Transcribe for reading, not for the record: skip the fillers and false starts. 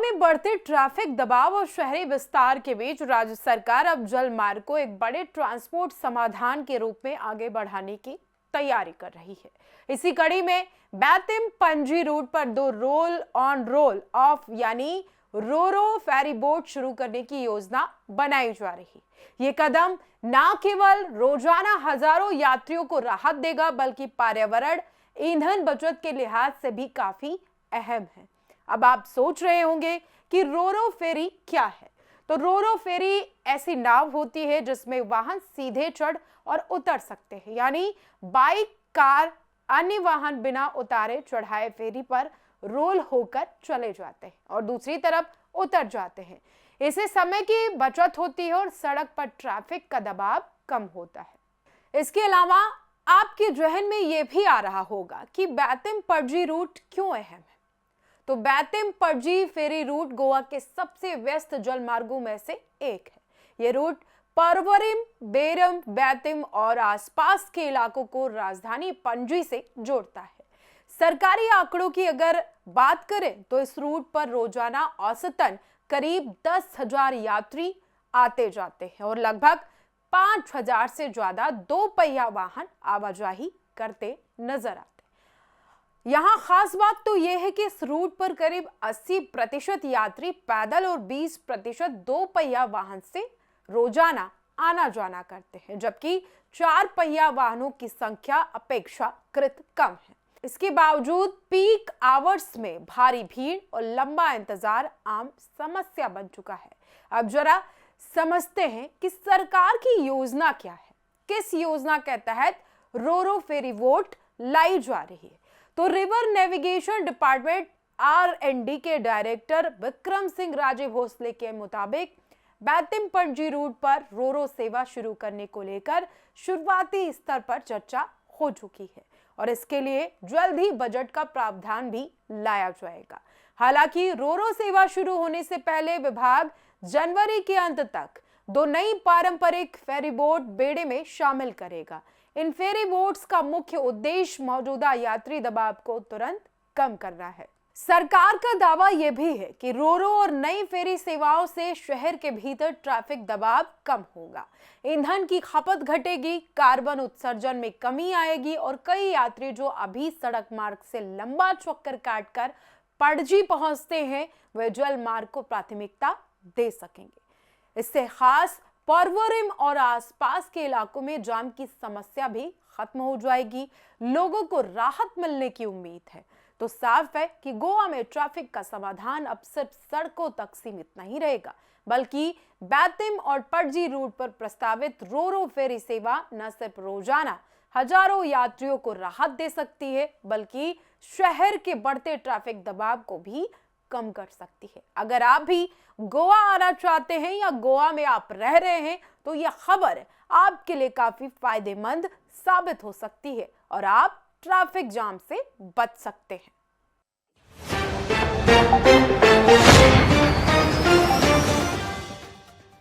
में बढ़ते ट्रैफिक दबाव और शहरी विस्तार के बीच राज्य सरकार अब जल मार्ग को एक बड़े ट्रांसपोर्ट समाधान के रूप में आगे बढ़ाने की तैयारी कर रही है। इसी कड़ी में बैतम पणजी रूट पर 2 रोल ऑन रोल ऑफ यानी रोरो फेरी बोट शुरू करने की योजना बनाई जा रही है। ये कदम न केवल रोजाना हजारों यात्रियों को राहत देगा बल्कि पर्यावरण ईंधन बचत के लिहाज से भी काफी अहम है। अब आप सोच रहे होंगे कि रोरो फेरी क्या है। तो रोरो फेरी ऐसी नाव होती है जिसमें वाहन सीधे चढ़ और उतर सकते हैं, यानी बाइक, कार, अन्य वाहन बिना उतारे चढ़ाए फेरी पर रोल होकर चले जाते हैं और दूसरी तरफ उतर जाते हैं। इससे समय की बचत होती है और सड़क पर ट्रैफिक का दबाव कम होता है। इसके अलावा आपके जहन में यह भी आ रहा होगा कि बैतम पणजी रूट क्यों अहम है। तो बैतम पणजी फेरी रूट गोवा के सबसे व्यस्त जल मार्गों में से एक है। यह रूट परवरिम, बेरम, बैतम और आसपास के इलाकों को राजधानी पणजी से जोड़ता है। सरकारी आंकड़ों की अगर बात करें तो इस रूट पर रोजाना औसतन करीब 10,000 यात्री आते जाते हैं और लगभग 5,000 से ज्यादा 2 पहिया वाहन आवाजाही करते नजर आते हैं। यहाँ खास बात तो यह है कि इस रूट पर करीब 80% यात्री पैदल और 20% 2 पहिया वाहन से रोजाना आना जाना करते हैं, जबकि 4 पहिया वाहनों की संख्या अपेक्षाकृत कम है। इसके बावजूद पीक आवर्स में भारी भीड़ और लंबा इंतजार आम समस्या बन चुका है। अब जरा समझते हैं कि सरकार की योजना क्या है, किस योजना के तहत रोरो फेरी बोट लाई जा रही है। तो रिवर नेविगेशन डिपार्टमेंट R&D के डायरेक्टर विक्रम सिंह राजे भोसले के मुताबिक बैतम पणजी रूट पर रोरो सेवा शुरू करने को लेकर शुरुआती स्तर पर चर्चा हो चुकी है और इसके लिए जल्द ही बजट का प्रावधान भी लाया जाएगा। हालांकि रोरो सेवा शुरू होने से पहले विभाग जनवरी के अंत तक 2 नई पारंपरिक फेरी बोट बेड़े में शामिल करेगा। इन फेरी बोट्स का मुख्य उद्देश्य मौजूदा यात्री दबाव को तुरंत कम करना है। सरकार का दावा यह भी है कि रोरो और नई फेरी सेवाओं से शहर के भीतर ट्रैफिक दबाव कम होगा, ईंधन की खपत घटेगी, कार्बन उत्सर्जन में कमी आएगी और कई यात्री जो अभी सड़क मार्ग से लंबा चक्कर काटकर पणजी पहुंचते हैं वे जल मार्ग को प्राथमिकता दे सकेंगे। इससे खास परवरिम और आसपास के इलाकों में जाम की समस्या भी खत्म हो जाएगी, लोगों को राहत मिलने की उम्मीद है। तो साफ है कि गोवा में ट्रैफिक का समाधान अब सिर्फ सड़कों तक सीमित नहीं रहेगा, बल्कि बैतम और पणजी रूट पर प्रस्तावित रोरो फेरी सेवा न सिर्फ रोजाना हजारों यात्रियों को राहत दे सकती है, बल्कि शहर के बढ़ते ट्रैफिक दबाव को भी कम कर सकती है। अगर आप भी गोवा आना चाहते हैं या गोवा में आप रह रहे हैं तो यह खबर आपके लिए काफी फायदेमंद साबित हो सकती है और आप ट्रैफिक जाम से बच सकते हैं।